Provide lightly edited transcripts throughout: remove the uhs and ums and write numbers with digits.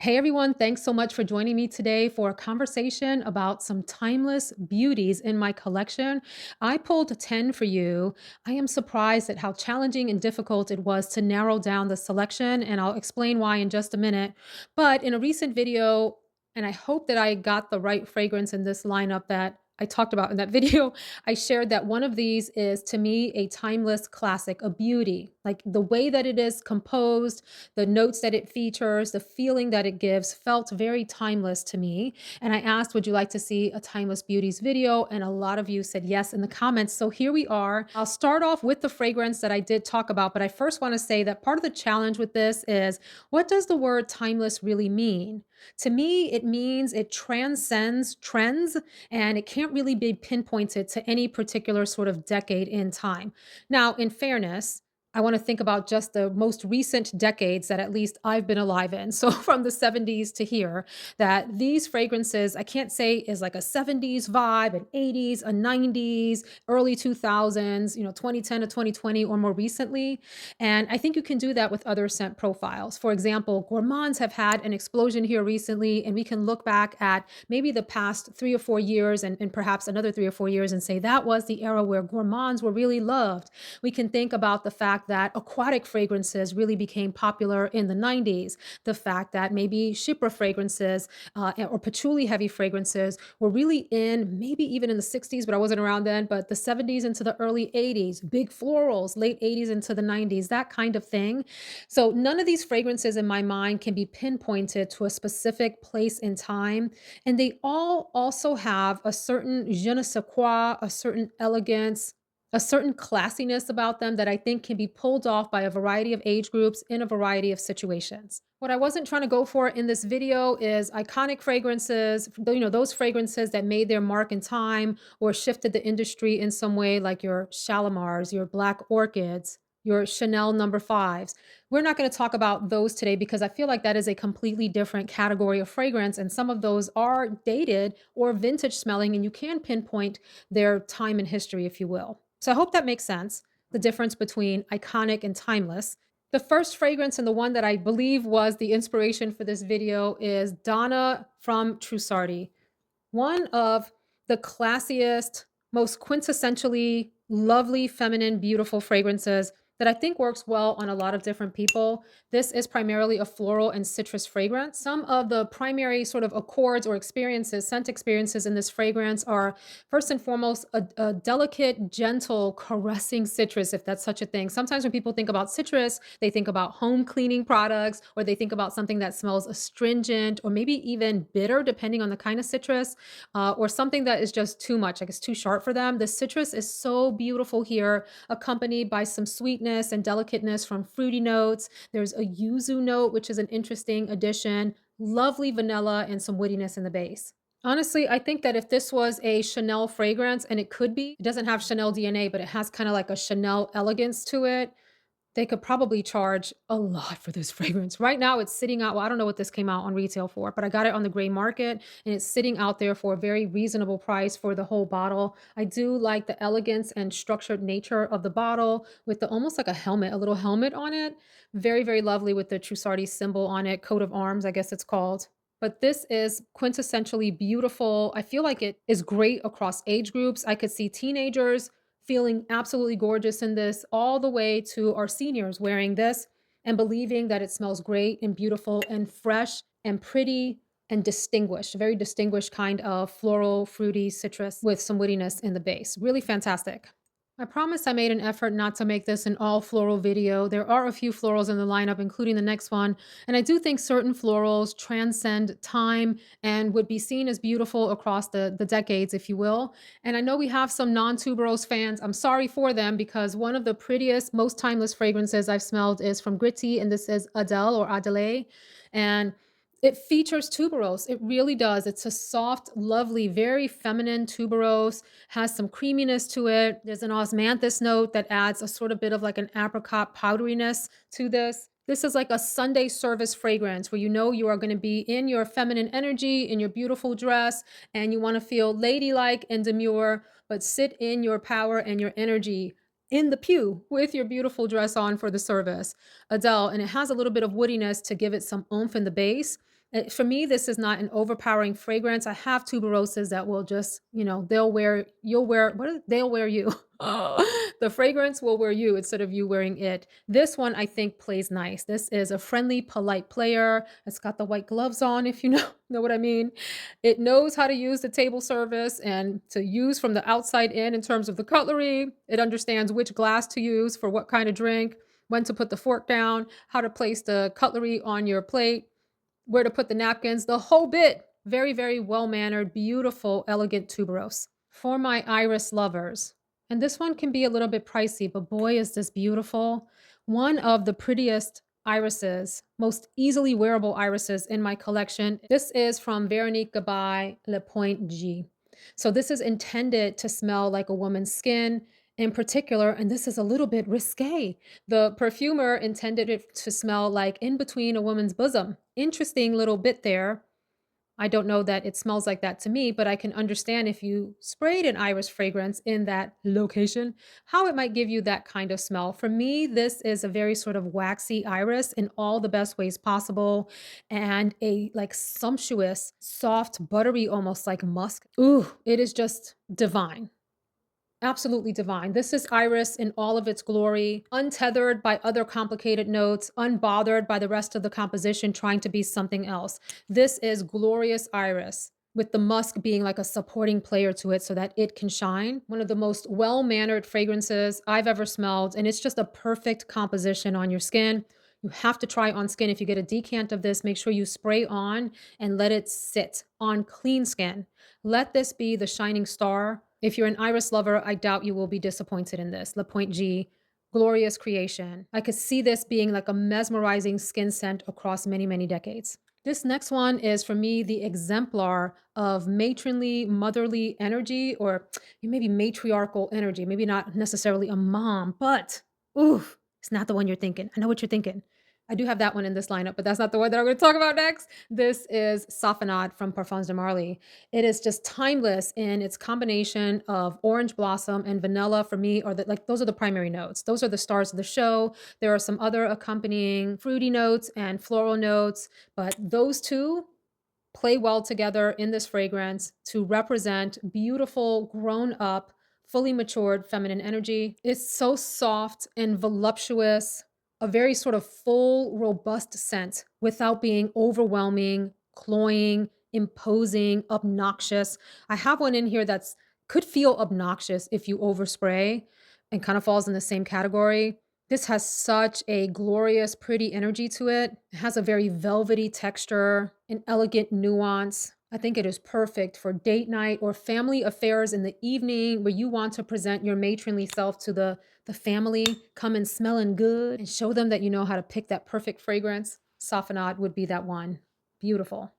Hey everyone, thanks so much for joining me today for a conversation about some timeless beauties in my collection. I pulled 10 for you. I am surprised at how challenging and difficult it was to narrow down the selection, and I'll explain why in just a minute. But in a recent video, and I hope that I got the right fragrance in this lineup that I talked about in that video, I shared that one of these is to me a timeless classic, a beauty. Like the way that it is composed, the notes that it features, the feeling that it gives felt very timeless to me. And I asked, would you like to see a Timeless Beauties video? And a lot of you said yes in the comments. So here we are. I'll start off with the fragrance that I did talk about, but I first want to say that part of the challenge with this is, what does the word timeless really mean? To me, it means it transcends trends and it can't really be pinpointed to any particular sort of decade in time. Now, in fairness, I want to think about just the most recent decades that at least I've been alive in. So from the 70s to here, that these fragrances, I can't say is like a 70s vibe, an 80s, a 90s, early 2000s, 2010 to 2020 or more recently. And I think you can do that with other scent profiles. For example, gourmands have had an explosion here recently, and we can look back at maybe the past 3 or 4 years and perhaps another 3 or 4 years and say that was the era where gourmands were really loved. We can think about the fact that aquatic fragrances really became popular in the 90s, the fact that maybe chypre fragrances or patchouli heavy fragrances were really in maybe even in the 60s, but I wasn't around then, but the 70s into the early 80s, big florals, late 80s into the 90s, that kind of thing. So none of these fragrances in my mind can be pinpointed to a specific place in time. And they all also have a certain je ne sais quoi, a certain elegance, a certain classiness about them that I think can be pulled off by a variety of age groups in a variety of situations. What I wasn't trying to go for in this video is iconic fragrances, those fragrances that made their mark in time or shifted the industry in some way, like your Shalimars, your Black Orchids, your Chanel number fives. We're not going to talk about those today because I feel like that is a completely different category of fragrance. And some of those are dated or vintage smelling, and you can pinpoint their time in history, if you will. So I hope that makes sense, the difference between iconic and timeless. The first fragrance and the one that I believe was the inspiration for this video is Donna from Trussardi. One of the classiest, most quintessentially lovely, feminine, beautiful fragrances that I think works well on a lot of different people. This is primarily a floral and citrus fragrance. Some of the primary sort of accords or experiences, scent experiences in this fragrance are first and foremost a delicate, gentle, caressing citrus, if that's such a thing. Sometimes when people think about citrus, they think about home cleaning products or they think about something that smells astringent or maybe even bitter, depending on the kind of citrus or something that is just too much, like it's too sharp for them. The citrus is so beautiful here, accompanied by some sweetness and delicateness from fruity notes. There's a yuzu note, which is an interesting addition, lovely vanilla, and some woodiness in the base. Honestly, I think that if this was a Chanel fragrance, and it could be, it doesn't have Chanel DNA, but it has kind of like a Chanel elegance to it. They could probably charge a lot for this fragrance. Right now, it's sitting out well, I don't know what this came out on retail for, but I got it on the gray market, and it's sitting out there for a very reasonable price for the whole bottle. I do like the elegance and structured nature of the bottle with the almost like a helmet, a little helmet on it. Very, very lovely with the Trussardi symbol on it, coat of arms, I guess it's called. But this is quintessentially beautiful. I feel like it is great across age groups. I could see teenagers feeling absolutely gorgeous in this, all the way to our seniors wearing this and believing that it smells great and beautiful and fresh and pretty and distinguished, a very distinguished kind of floral, fruity citrus with some woodiness in the base. Really fantastic. I promise I made an effort not to make this an all floral video. There are a few florals in the lineup, including the next one. And I do think certain florals transcend time and would be seen as beautiful across the decades, if you will. And I know we have some non-tuberose fans. I'm sorry for them because one of the prettiest, most timeless fragrances I've smelled is from Gritti, and this is Adele or Adele. And it features tuberose. It really does. It's a soft, lovely, very feminine tuberose, has some creaminess to it. There's an osmanthus note that adds a sort of bit of like an apricot powderiness to this. This is like a Sunday service fragrance where you know you are going to be in your feminine energy, in your beautiful dress, and you want to feel ladylike and demure, but sit in your power and your energy in the pew with your beautiful dress on for the service. Adele, and it has a little bit of woodiness to give it some oomph in the base. For me, this is not an overpowering fragrance. I have tuberoses that will just, you'll wear, they'll wear you. The fragrance will wear you instead of you wearing it. This one I think plays nice. This is a friendly, polite player. It's got the white gloves on, if you know what I mean. It knows how to use the table service and to use from the outside in terms of the cutlery. It understands which glass to use for what kind of drink, when to put the fork down, how to place the cutlery on your plate, where to put the napkins, the whole bit. Very, very well mannered, beautiful, elegant tuberose. For my iris lovers, and this one can be a little bit pricey, but boy, is this beautiful. One of the prettiest irises, most easily wearable irises in my collection. This is from Veronique Gabai Le Point G. So this is intended to smell like a woman's skin in particular, and this is a little bit risque. The perfumer intended it to smell like in between a woman's bosom. Interesting little bit there. I don't know that it smells like that to me, but I can understand if you sprayed an iris fragrance in that location, how it might give you that kind of smell. For me, this is a very sort of waxy iris in all the best ways possible and a like sumptuous, soft, buttery, almost like musk. Ooh, it is just divine. Absolutely divine. This is Iris in all of its glory, untethered by other complicated notes, unbothered by the rest of the composition trying to be something else. This is glorious Iris, with the musk being like a supporting player to it so that it can shine. One of the most well-mannered fragrances I've ever smelled, and it's just a perfect composition on your skin. You have to try on skin. If you get a decant of this, make sure you spray on and let it sit on clean skin. Let this be the shining star. If you're an iris lover, I doubt you will be disappointed in this. La Pointe G, glorious creation. I could see this being like a mesmerizing skin scent across many, many decades. This next one is for me the exemplar of matronly, motherly energy, or maybe matriarchal energy. Maybe not necessarily a mom, but oof, it's not the one you're thinking. I know what you're thinking. I do have that one in this lineup, but that's not the one that I'm going to talk about next. This is Sophenade from Parfums de Marly. It is just timeless in its combination of orange blossom and vanilla. For me, or like those are the primary notes. Those are the stars of the show. There are some other accompanying fruity notes and floral notes, but those two play well together in this fragrance to represent beautiful, grown up, fully matured feminine energy. It's so soft and voluptuous, a very sort of full, robust scent without being overwhelming, cloying, imposing, obnoxious. I have one in here that's could feel obnoxious if you overspray and kind of falls in the same category. This has such a glorious, pretty energy to it. It has a very velvety texture, an elegant nuance. I think it is perfect for date night or family affairs in the evening where you want to present your matronly self to the family, come in smelling good and show them that you know how to pick that perfect fragrance. Sophenade would be that one. Beautiful.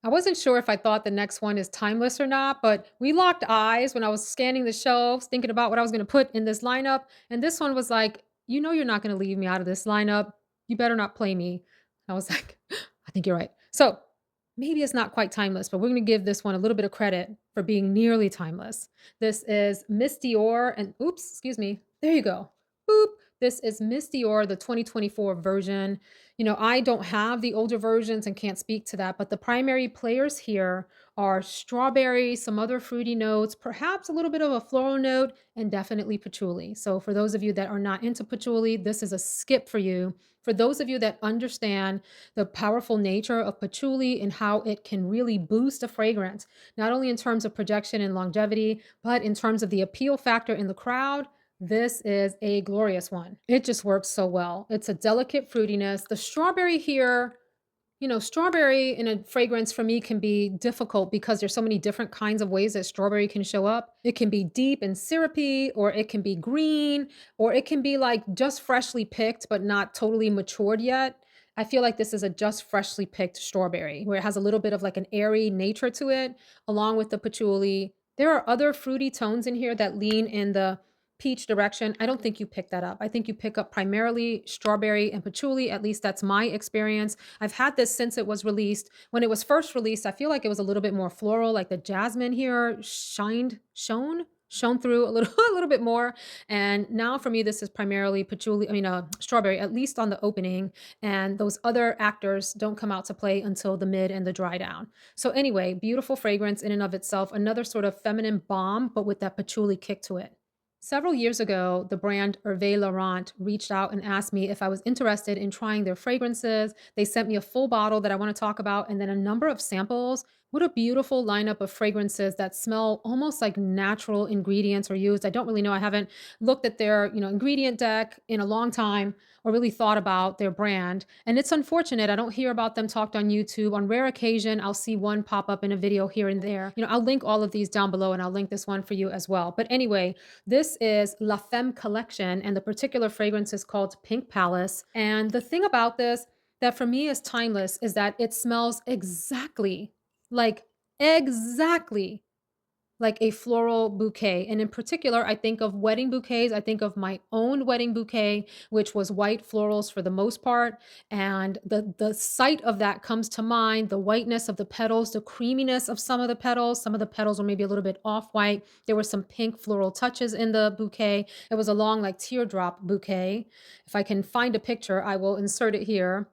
I wasn't sure if I thought the next one is timeless or not, but we locked eyes when I was scanning the shelves, thinking about what I was going to put in this lineup. And this one was like, you know, you're not going to leave me out of this lineup. You better not play me. I was like, I think you're right. So maybe it's not quite timeless, but we're going to give this one a little bit of credit for being nearly timeless. This is Miss Dior and oops, excuse me. There you go. Boop. This is Miss Dior, the 2024 version. You know, I don't have the older versions and can't speak to that, but the primary players here are strawberry, some other fruity notes, perhaps a little bit of a floral note, and definitely patchouli. So for those of you that are not into patchouli, this is a skip for you. For those of you that understand the powerful nature of patchouli and how it can really boost a fragrance, not only in terms of projection and longevity, but in terms of the appeal factor in the crowd, this is a glorious one. It just works so well. It's a delicate fruitiness. The strawberry here, you know, strawberry in a fragrance for me can be difficult because there's so many different kinds of ways that strawberry can show up. It can be deep and syrupy, or it can be green, or it can be like just freshly picked, but not totally matured yet. I feel like this is a just freshly picked strawberry where it has a little bit of like an airy nature to it, along with the patchouli. There are other fruity tones in here that lean in the peach direction. I don't think you pick that up. I think you pick up primarily strawberry and patchouli. At least that's my experience. I've had this since it was released. When it was first released, I feel like it was a little bit more floral, like the jasmine here shone. shown through a little a little bit more. And now for me, this is primarily patchouli, strawberry, at least on the opening. And those other actors don't come out to play until the mid and the dry down. So anyway, beautiful fragrance in and of itself, another sort of feminine balm, but with that patchouli kick to it. Several years ago, the brand Hervé Laurent reached out and asked me if I was interested in trying their fragrances. They sent me a full bottle that I want to talk about and then a number of samples. What a beautiful lineup of fragrances that smell almost like natural ingredients are used. I don't really know. I haven't looked at their, ingredient deck in a long time or really thought about their brand. And it's unfortunate. I don't hear about them talked on YouTube. On rare occasion, I'll see one pop up in a video here and there. I'll link all of these down below and I'll link this one for you as well. But anyway, this is La Femme collection and the particular fragrance is called Pink Palace. And the thing about this that for me is timeless is that it smells like exactly like a floral bouquet. And in particular, I think of wedding bouquets. I think of my own wedding bouquet, which was white florals for the most part. And the sight of that comes to mind, the whiteness of the petals, the creaminess of some of the petals. Some of the petals were maybe a little bit off-white. There were some pink floral touches in the bouquet. It was a long, like teardrop bouquet. If I can find a picture, I will insert it here.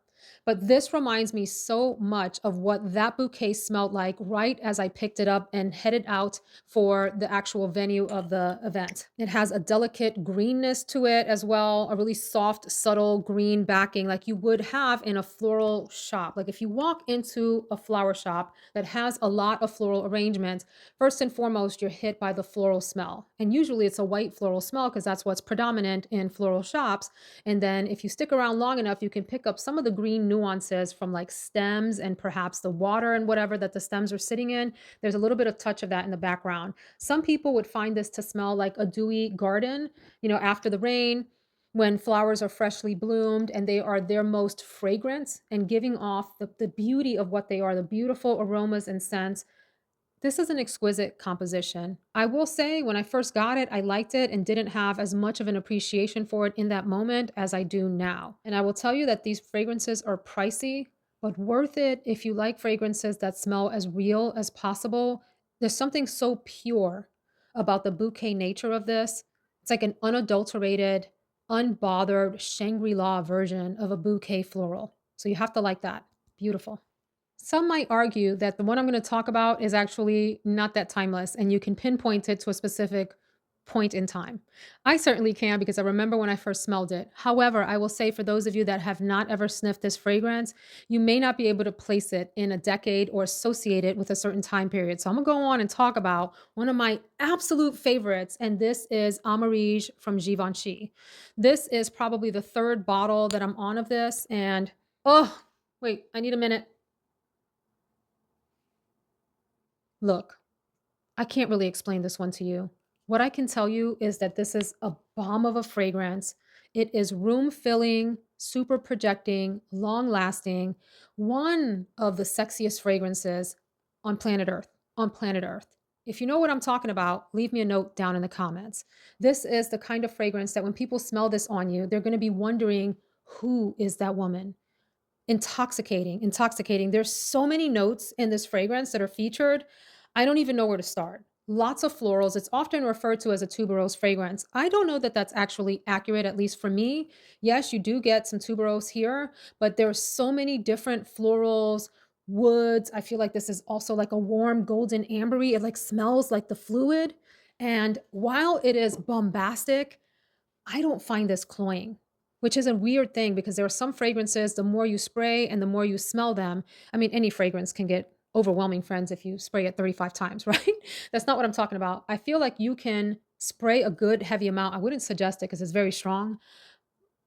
But this reminds me so much of what that bouquet smelled like right as I picked it up and headed out for the actual venue of the event. It has a delicate greenness to it as well, a really soft, subtle green backing like you would have in a floral shop. Like if you walk into a flower shop that has a lot of floral arrangements, first and foremost, you're hit by the floral smell. And usually it's a white floral smell because that's what's predominant in floral shops. And then if you stick around long enough, you can pick up some of the green nuances from like stems and perhaps the water and whatever that the stems are sitting in. There's a little bit of touch of that in the background. Some people would find this to smell like a dewy garden, after the rain, when flowers are freshly bloomed and they are their most fragrant and giving off the beauty of what they are, the beautiful aromas and scents. This is an exquisite composition. I will say when I first got it, I liked it and didn't have as much of an appreciation for it in that moment as I do now. And I will tell you that these fragrances are pricey, but worth it if you like fragrances that smell as real as possible. There's something so pure about the bouquet nature of this. It's like an unadulterated, unbothered Shangri-La version of a bouquet floral. So you have to like that. Beautiful. Some might argue that the one I'm going to talk about is actually not that timeless and you can pinpoint it to a specific point in time. I certainly can because I remember when I first smelled it. However, I will say for those of you that have not ever sniffed this fragrance, you may not be able to place it in a decade or associate it with a certain time period. So I'm going to go on and talk about one of my absolute favorites, and this is AMARIGE from Givenchy. This is probably the third bottle that I'm on of this, and oh, wait, I need a minute. Look, I can't really explain this one to you. What I can tell you is that this is a bomb of a fragrance. It is room filling, super projecting, long lasting, one of the sexiest fragrances on planet Earth. On planet Earth. If you know what I'm talking about, leave me a note down in the comments. This is the kind of fragrance that when people smell this on you, they're going to be wondering, who is that woman? Intoxicating, intoxicating. There's so many notes in this fragrance that are featured. I don't even know where to start. Lots of florals. It's often referred to as a tuberose fragrance. I don't know that that's actually accurate, at least for me. Yes, you do get some tuberose here, but there's so many different florals, woods. I feel like this is also like a warm golden ambery. It like smells like the fluid. And while it is bombastic, I don't find this cloying, which is a weird thing because there are some fragrances, the more you spray and the more you smell them. I mean, any fragrance can get overwhelming, friends, if you spray it 35 times, right? That's not what I'm talking about. I feel like you can spray a good heavy amount. I wouldn't suggest it because it's very strong,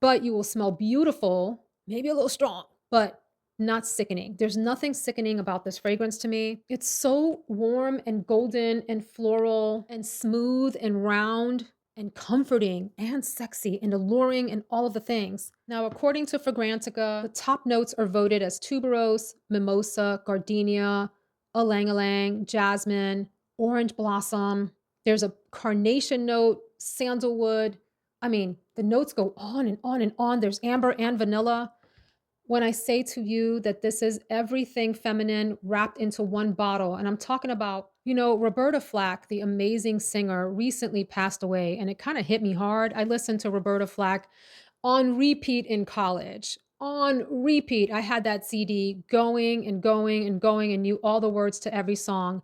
but you will smell beautiful, maybe a little strong, but not sickening. There's nothing sickening about this fragrance to me. It's so warm and golden and floral and smooth and round and comforting and sexy and alluring and all of the things. Now, according to Fragrantica, the top notes are voted as tuberose, mimosa, gardenia, ylang ylang, jasmine, orange blossom. There's a carnation note, sandalwood. I mean, the notes go on and on and on. There's amber and vanilla. When I say to you that this is everything feminine wrapped into one bottle, and I'm talking about, You know, Roberta Flack, the amazing singer, recently passed away, and it kind of hit me hard. I listened to Roberta Flack on repeat in college. On repeat. I had that CD going and going and going and knew all the words to every song.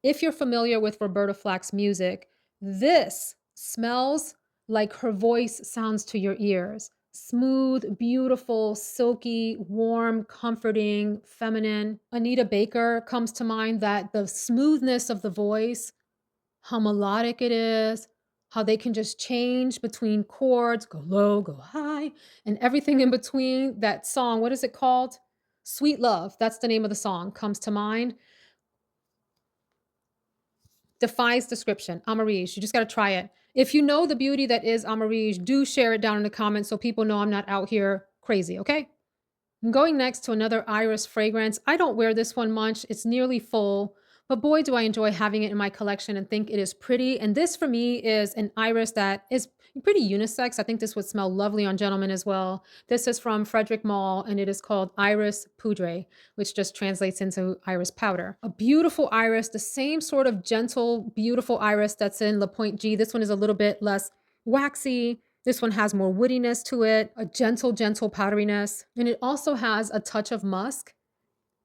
If you're familiar with Roberta Flack's music, this smells like her voice sounds to your ears. Smooth, beautiful, silky, warm, comforting, feminine. Anita Baker comes to mind, that the smoothness of the voice, how melodic it is, how they can just change between chords, go low, go high, and everything in between. That song, what is it called? Sweet Love, that's the name of the song, comes to mind. Defies description. AMARIGE. You just got to try it. If you know the beauty that is AMARIGE, do share it down in the comments so people know I'm not out here crazy, okay? I'm going next to another iris fragrance. I don't wear this one much. It's nearly full, but boy, do I enjoy having it in my collection and think it is pretty. And this for me is an iris that is pretty unisex. I think this would smell lovely on gentlemen as well. This is from Frederic Malle, and it is called Iris Pudre, which just translates into iris powder. A beautiful iris, the same sort of gentle, beautiful iris that's in La Pointe G. This one is a little bit less waxy. This one has more woodiness to it, a gentle, gentle powderiness. And it also has a touch of musk.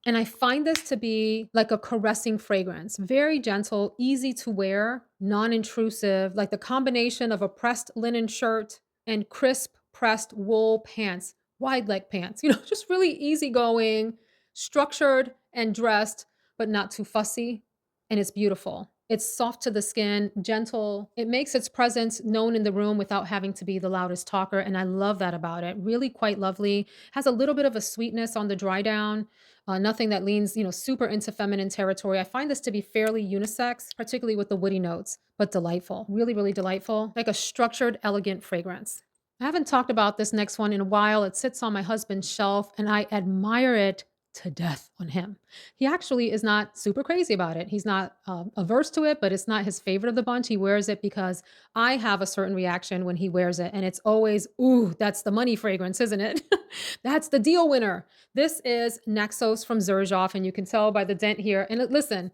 And I find this to be like a caressing fragrance, very gentle, easy to wear, non-intrusive, like the combination of a pressed linen shirt and crisp pressed wool pants, wide leg pants, just really easygoing, structured and dressed, but not too fussy. And it's beautiful. It's soft to the skin, gentle. It makes its presence known in the room without having to be the loudest talker. And I love that about it. Really quite lovely. Has a little bit of a sweetness on the dry down. Nothing that leans, super into feminine territory. I find this to be fairly unisex, particularly with the woody notes, but delightful. Really, really delightful. Like a structured, elegant fragrance. I haven't talked about this next one in a while. It sits on my husband's shelf, and I admire it to death on him. He actually is not super crazy about it. He's not averse to it, but it's not his favorite of the bunch. He wears it because I have a certain reaction when he wears it, and it's always, ooh, that's the money fragrance, isn't it? That's the deal winner. This is NAXOS from Zurjoff, and you can tell by the dent here. And listen,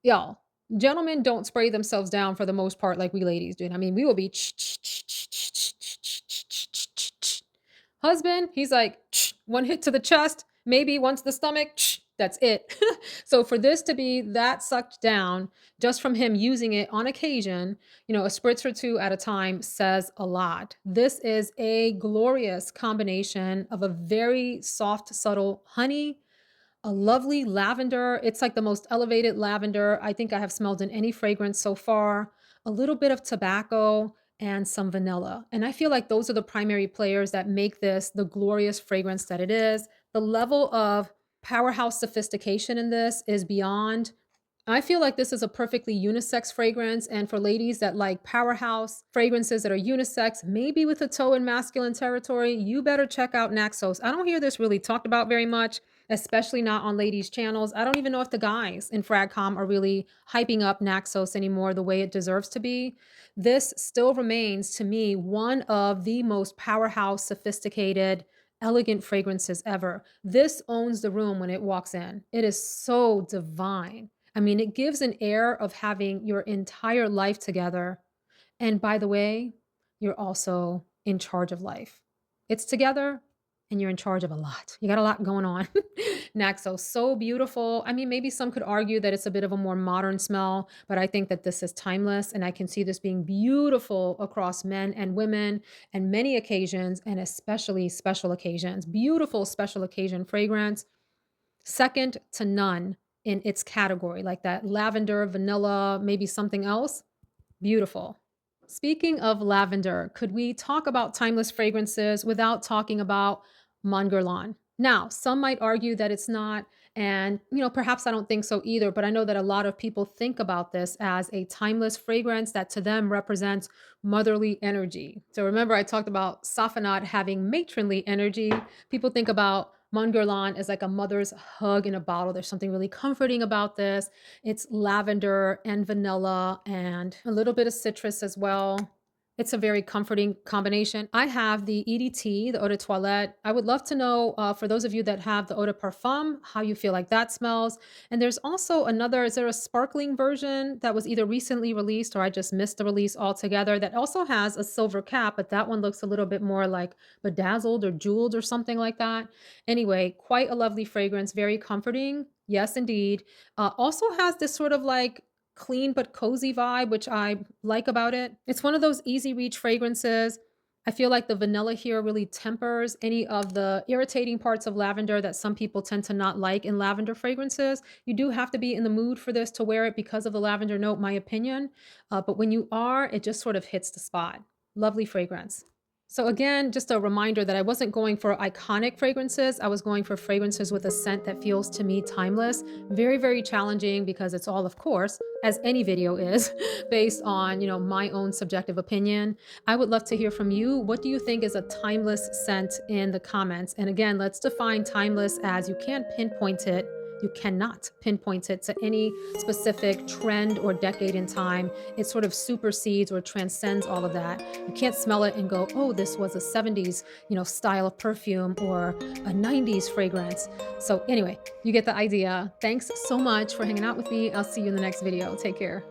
y'all, gentlemen don't spray themselves down for the most part like we ladies do. I mean, we will be husband, he's like one hit to the chest, maybe once the stomach, that's it. So for this to be that sucked down just from him using it on occasion, a spritz or two at a time says a lot. This is a glorious combination of a very soft, subtle honey, a lovely lavender. It's like the most elevated lavender I think I have smelled in any fragrance so far. A little bit of tobacco and some vanilla. And I feel like those are the primary players that make this the glorious fragrance that it is. The level of powerhouse sophistication in this is beyond. I feel like this is a perfectly unisex fragrance, and for ladies that like powerhouse fragrances that are unisex, maybe with a toe in masculine territory, you better check out NAXOS. I don't hear this really talked about very much, especially not on ladies' channels. I don't even know if the guys in Fragcom are really hyping up NAXOS anymore the way it deserves to be. This still remains, to me, one of the most powerhouse, sophisticated, elegant fragrances ever. This owns the room when it walks in. It is so divine. I mean, it gives an air of having your entire life together. And by the way, you're also in charge of life. It's together and you're in charge of a lot. You got a lot going on. Naxos, so beautiful. I mean, maybe some could argue that it's a bit of a more modern smell, but I think that this is timeless, and I can see this being beautiful across men and women and many occasions, and especially special occasions. Beautiful special occasion fragrance. Second to none in its category, like that lavender, vanilla, maybe something else. Beautiful. Speaking of lavender, could we talk about timeless fragrances without talking about Mon Guerlain? Now, some might argue that it's not, and perhaps I don't think so either, but I know that a lot of people think about this as a timeless fragrance that to them represents motherly energy. So remember, I talked about SAFANAD having matronly energy. People think about Mon Guerlain as like a mother's hug in a bottle. There's something really comforting about this. It's lavender and vanilla and a little bit of citrus as well. It's a very comforting combination. I have the EDT, the Eau de Toilette. I would love to know, for those of you that have the Eau de Parfum, how you feel like that smells. And there's also another, is there a sparkling version that was either recently released or I just missed the release altogether that also has a silver cap, but that one looks a little bit more like bedazzled or jeweled or something like that. Anyway, quite a lovely fragrance, very comforting. Yes, indeed. Also has this sort of like clean but cozy vibe, which I like about it. It's one of those easy reach fragrances. I feel like the vanilla here really tempers any of the irritating parts of lavender that some people tend to not like in lavender fragrances. You do have to be in the mood for this to wear it because of the lavender note, my opinion. But when you are, it just sort of hits the spot. Lovely fragrance. So again, just a reminder that I wasn't going for iconic fragrances. I was going for fragrances with a scent that feels to me timeless. Very, very challenging because it's all, of course, as any video is, based on, my own subjective opinion. I would love to hear from you. What do you think is a timeless scent in the comments? And again, let's define timeless as you can't pinpoint it. You cannot pinpoint it to any specific trend or decade in time. It sort of supersedes or transcends all of that. You can't smell it and go, oh, this was a 70s, style of perfume or a 90s fragrance. So anyway, you get the idea. Thanks so much for hanging out with me. I'll see you in the next video. Take care.